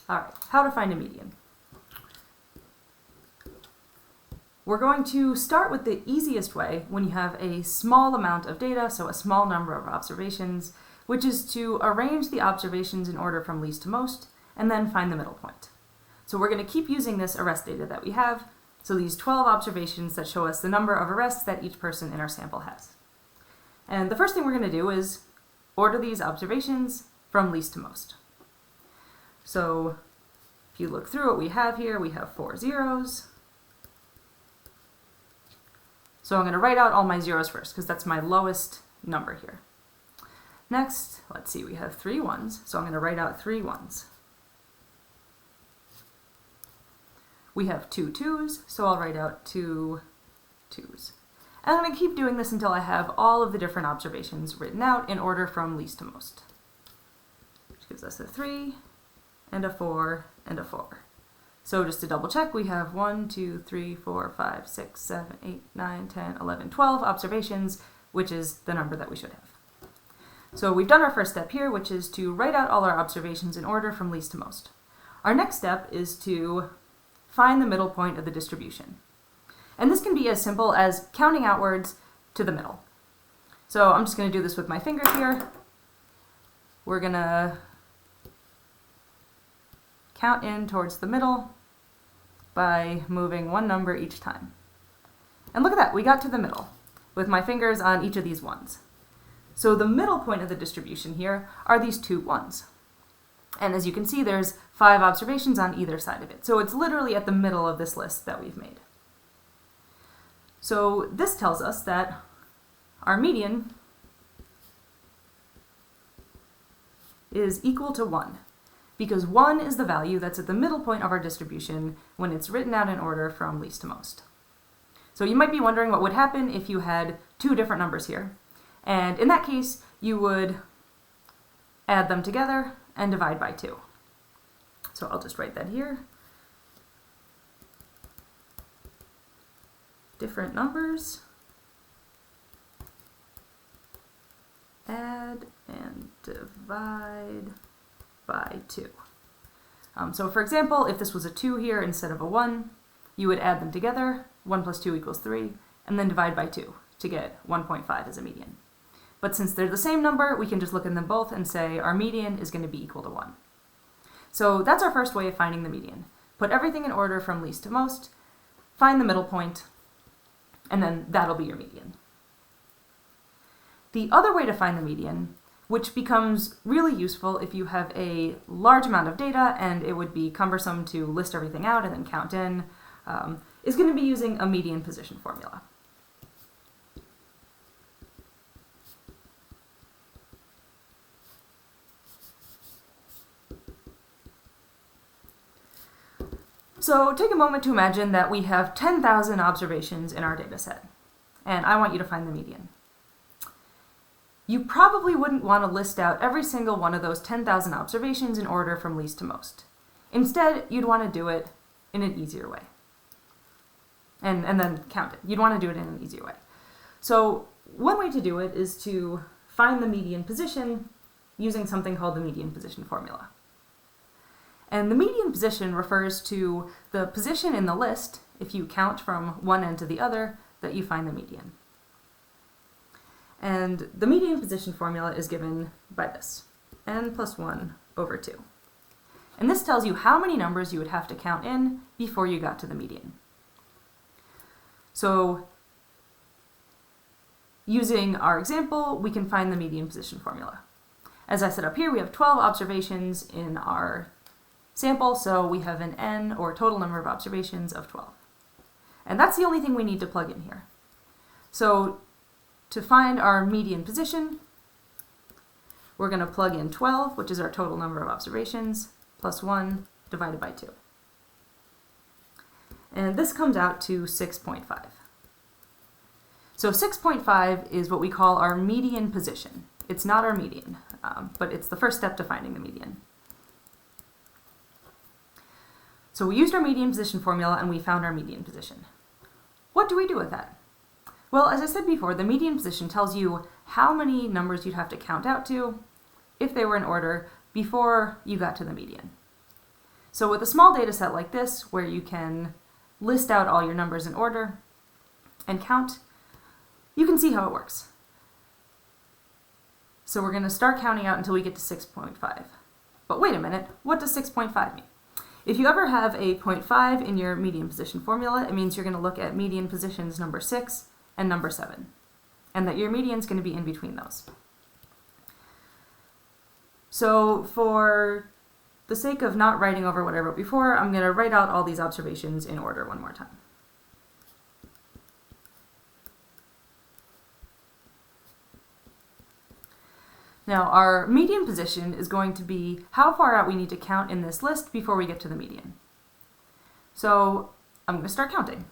All right, how to find a median. We're going to start with the easiest way when you have a small amount of data, so a small number of observations, which is to arrange the observations in order from least to most, and then find the middle point. So we're going to keep using this arrest data that we have, so these 12 observations that show us the number of arrests that each person in our sample has. And the first thing we're going to do is order these observations from least to most. So if you look through what we have here, we have 4 zeros. So I'm going to write out all my zeros first because that's my lowest number here. Next, let's see, we have 3 ones, so I'm going to write out 3 ones. We have 2 twos, so I'll write out 2 twos. And I'm going to keep doing this until I have all of the different observations written out in order from least to most. Which gives us a 3, and a 4, and a 4. So just to double check, we have 1, 2, 3, 4, 5, 6, 7, 8, 9, 10, 11, 12 observations, which is the number that we should have. So we've done our first step here, which is to write out all our observations in order from least to most. Our next step is to find the middle point of the distribution. And this can be as simple as counting outwards to the middle. So I'm just going to do this with my fingers here. We're going to count in towards the middle by moving 1 number each time. And look at that, we got to the middle with my fingers on each of these ones. So the middle point of the distribution here are these 2 ones. And as you can see, there's 5 observations on either side of it. So it's literally at the middle of this list that we've made. So this tells us that our median is equal to 1, because 1 is the value that's at the middle point of our distribution when it's written out in order from least to most. So you might be wondering what would happen if you had 2 different numbers here. And in that case, you would add them together and divide by 2. So I'll just write that here. Different numbers, add and divide by 2. So for example, if this was a 2 here instead of a 1, you would add them together, 1 plus 2 equals 3, and then divide by 2 to get 1.5 as a median. But since they're the same number, we can just look at them both and say our median is going to be equal to 1. So that's our first way of finding the median. Put everything in order from least to most, find the middle point, and then that'll be your median. The other way to find the median, which becomes really useful if you have a large amount of data and it would be cumbersome to list everything out and then count in, is going to be using a median position formula. So take a moment to imagine that we have 10,000 observations in our data set, and I want you to find the median. You probably wouldn't want to list out every single one of those 10,000 observations in order from least to most. Instead, you'd want to do it in an easier way. And then count it. You'd want to do it in an easier way. So one way to do it is to find the median position using something called the median position formula. And the median position refers to the position in the list, if you count from one end to the other, that you find the median. And the median position formula is given by this, n plus 1 over 2. And this tells you how many numbers you would have to count in before you got to the median. So using our example, we can find the median position formula. As I said up here, we have 12 observations in our sample, so we have an n, or total number of observations, of 12. And that's the only thing we need to plug in here. So to find our median position, we're going to plug in 12, which is our total number of observations, plus 1 divided by 2. And this comes out to 6.5. So 6.5 is what we call our median position. It's not our median, but it's the first step to finding the median. So we used our median position formula and we found our median position. What do we do with that? Well, as I said before, the median position tells you how many numbers you'd have to count out to, if they were in order, before you got to the median. So with a small data set like this, where you can list out all your numbers in order and count, you can see how it works. So we're going to start counting out until we get to 6.5. But wait a minute, what does 6.5 mean? If you ever have a 0.5 in your median position formula, it means you're going to look at median positions number 6 and number 7, and that your median is going to be in between those. So for the sake of not writing over what I wrote before, I'm going to write out all these observations in order one more time. Now, our median position is going to be how far out we need to count in this list before we get to the median. So I'm going to start counting.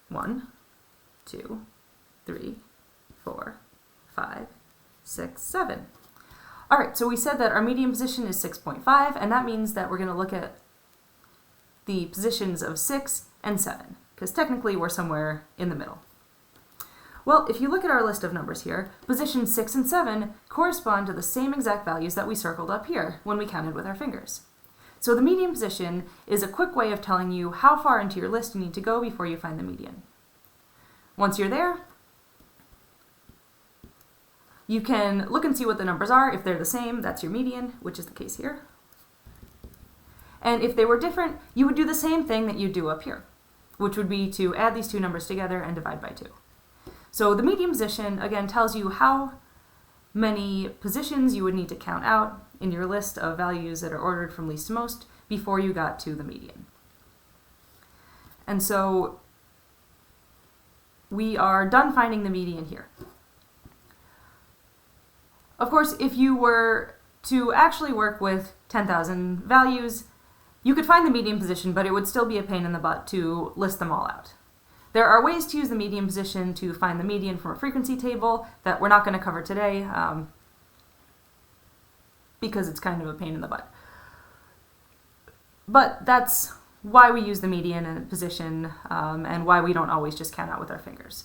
1, 2, 3, 4, 5, 6, 7. All right, so we said that our median position is 6.5, and that means that we're going to look at the positions of 6 and 7, because technically we're somewhere in the middle. Well, if you look at our list of numbers here, positions 6 and 7 correspond to the same exact values that we circled up here when we counted with our fingers. So the median position is a quick way of telling you how far into your list you need to go before you find the median. Once you're there, you can look and see what the numbers are. If they're the same, that's your median, which is the case here. And if they were different, you would do the same thing that you do up here, which would be to add these two numbers together and divide by 2. So the median position, again, tells you how many positions you would need to count out in your list of values that are ordered from least to most before you got to the median. And so we are done finding the median here. Of course, if you were to actually work with 10,000 values, you could find the median position, but it would still be a pain in the butt to list them all out. There are ways to use the median position to find the median from a frequency table that we're not going to cover today because it's kind of a pain in the butt. But that's why we use the median and position and why we don't always just count out with our fingers.